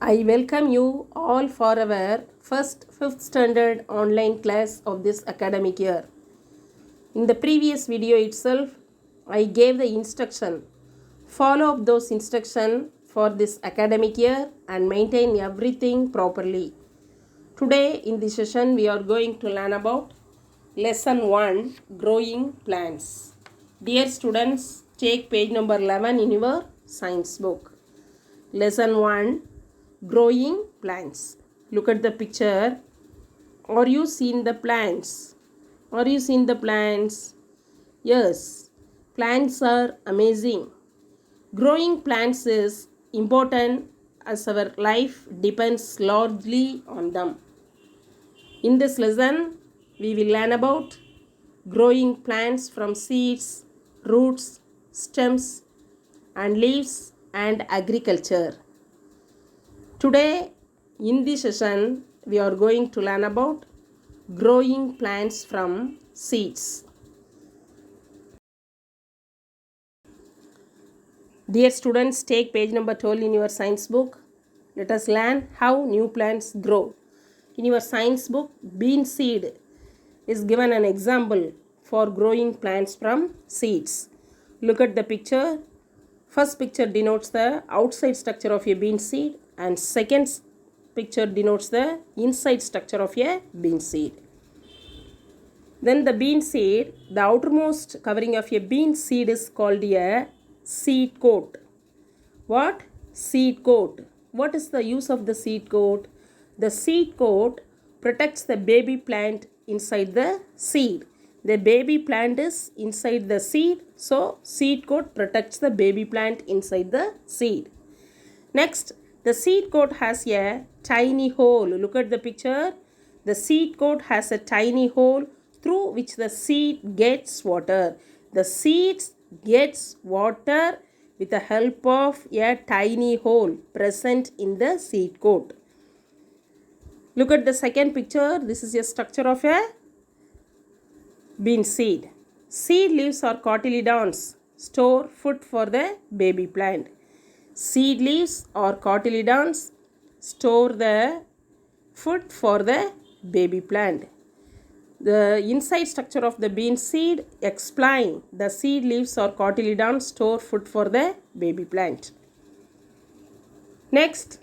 I welcome you all for our first 5th standard online class of this academic year. In the previous video itself, I gave the instruction. Follow up those instructions for this academic year and maintain everything properly. Today in this session, we are going to learn about Lesson 1, Growing Plants. Dear students, take page number 11 in your science book. Lesson 1, Growing Plants. Look at the picture. Are you seeing the plants? Are you seeing the plants? Yes, plants are amazing. Growing plants is important as our life depends largely on them. In this lesson, we will learn about growing plants from seeds, roots, stems, and leaves and agriculture. Today, in this session, we are going to learn about growing plants from seeds. Dear students, take page number 12 in your science book. Let us learn how new plants grow. In your science book, bean seed is given an example for growing plants from seeds. Look at the picture. First picture denotes the outside structure of a bean seed and second picture denotes the inside structure of a bean seed. Then the bean seed, the outermost covering of a bean seed is called a seed coat. What? Seed coat. What is the use of the seed coat? The seed coat protects the baby plant inside the seed. The baby plant is inside the seed, so seed coat protects the baby plant inside the seed. Next, the seed coat has a tiny hole. Look at the picture. The seed coat has a tiny hole through which the seed gets water. The seeds gets water with the help of a tiny hole present in the seed coat. Look at the second picture. This is a structure of a bean seed. Seed leaves are cotyledons, store food for the baby plant. Seed leaves or cotyledons store the food for the baby plant. The inside structure of the bean seed explain the seed leaves or cotyledons store food for the baby plant. Next,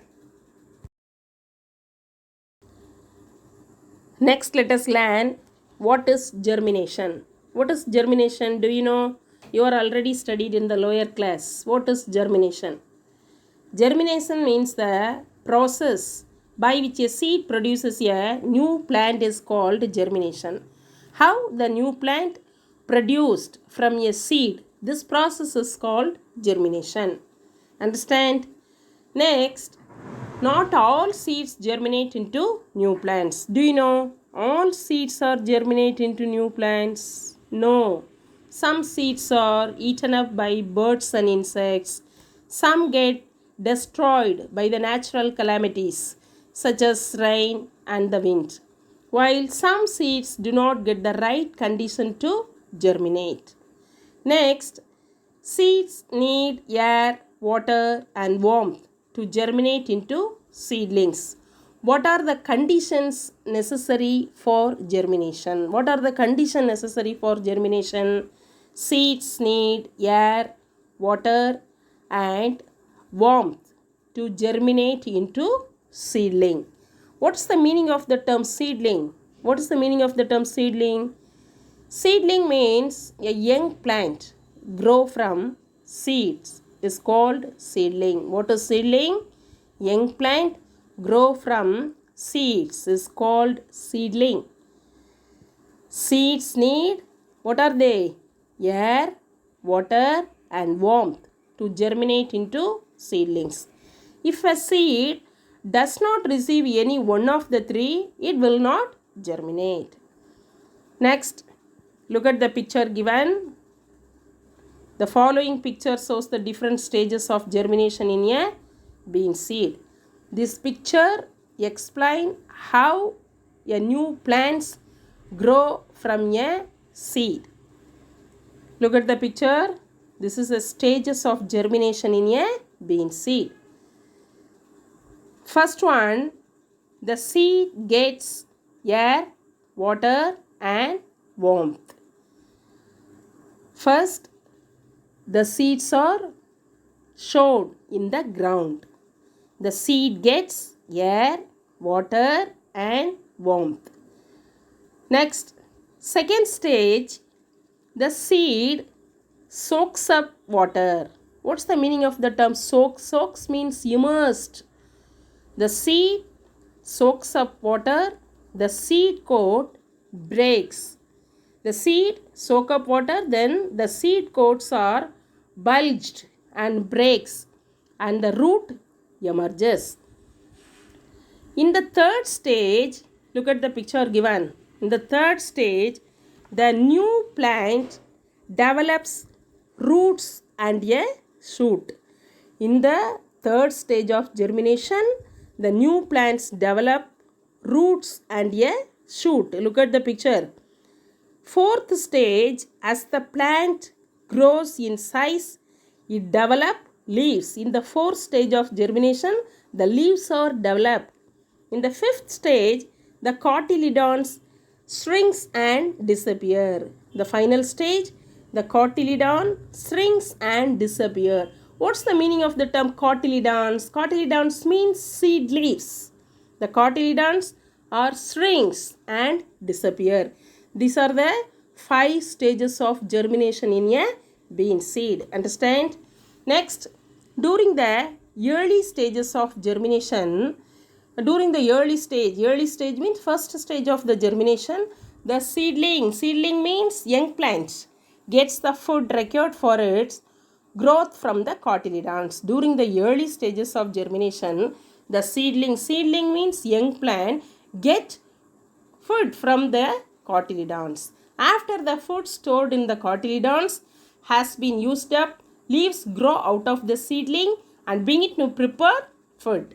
let us learn what is germination. What is germination? Do you know? You are already studied in the lower class. What is germination? Germination means the process by which a seed produces a new plant is called germination. How the new plant produced from a seed, this process is called germination. Understand? Next, not all seeds germinate into new plants. Do you know? All seeds are germinate into new plants. No. Some seeds are eaten up by birds and insects. Some get destroyed by the natural calamities such as rain and the wind, while some seeds do not get the right condition to germinate. Next, seeds need air, water and warmth to germinate into seedlings. What are the conditions necessary for germination? What are the conditions necessary for germination? Seeds need air, water and warmth to germinate into seedling. What's the meaning of the term seedling? What is the meaning of the term seedling? Seedling means a young plant grow from seeds is called seedling. What is seedling? Young plant grow from seeds is called seedling. Seeds need, what are they? Air, water and warmth to germinate into seedlings. If a seed does not receive any one of the three, it will not germinate. Next, look at the picture given. The following picture shows the different stages of germination in a bean seed. This picture explains how a new plants grow from a seed. Look at the picture. This is the stages of germination in a bean seed. First one, the seed gets air, water and warmth. First, the seeds are sowed in the ground. The seed gets air, water and warmth. Next, second stage, the seed soaks up water. What's the meaning of the term soak? Soaks means immersed. The seed soaks up water. The seed coat breaks. The seed soak up water, then the seed coats are bulged and breaks and the root emerges. In the third stage, look at the picture given. In the third stage, the new plant develops roots and a shoot. In the third stage of germination, the new plants develop roots and a shoot. Look at the picture. Fourth stage, as the plant grows in size, it develops leaves. In the fourth stage of germination, the leaves are developed. In the fifth stage, the cotyledons shrinks and disappear. The final stage, the cotyledon shrinks and disappear. What's the meaning of the term cotyledons? Cotyledons means seed leaves. The cotyledons are shrinks and disappear. These are the 5 stages of germination in a bean seed. Understand? Next, during the early stages of germination, during the early stage means first stage of the germination, the seedling means young plant, gets the food required for its growth from the cotyledons. During the early stages of germination, the seedling means young plant, get food from the cotyledons. After the food stored in the cotyledons has been used up, leaves grow out of the seedling and begin to prepare food.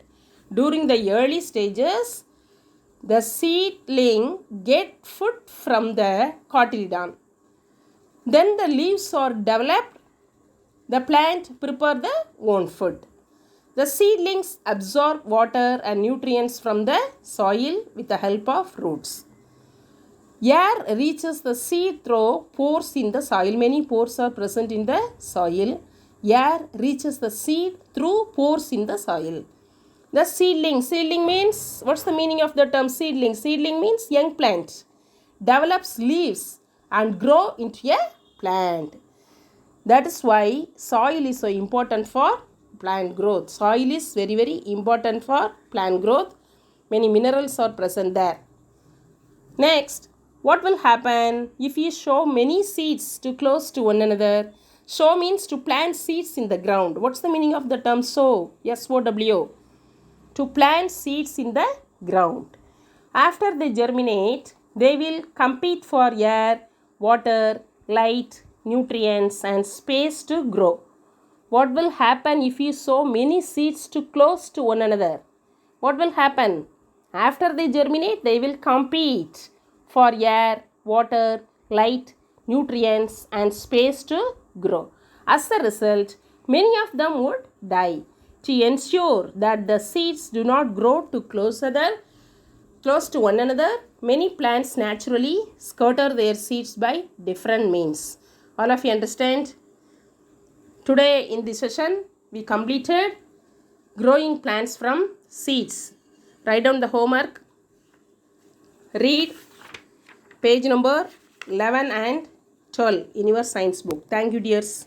During the early stages, the seedling get food from the cotyledon. Then the leaves are developed. The plant prepare the own food. The seedlings absorb water and nutrients from the soil with the help of roots. Air reaches the seed through pores in the soil. Many pores are present in the soil. Air reaches the seed through pores in the soil. The seedling means, what's the meaning of the term seedling? Seedling means young plant, develops leaves and grow into a plant. That is why soil is so important for plant growth. Soil is very, very important for plant growth. Many minerals are present there. Next, what will happen if you sow many seeds too close to one another? Sow means to plant seeds in the ground. What's the meaning of the term sow? S-O-W. To plant seeds in the ground. After they germinate, they will compete for air, water, light, nutrients and space to grow. What will happen if you sow many seeds too close to one another? What will happen? After they germinate, they will compete for air, water, light, nutrients and space to grow. As a result, many of them would die. To ensure that the seeds do not grow too close to one another, many plants naturally scatter their seeds by different means. All of you understand? Today in this session, we completed growing plants from seeds. Write down the homework. Read page number 11 and 12 in your science book. Thank you, dears.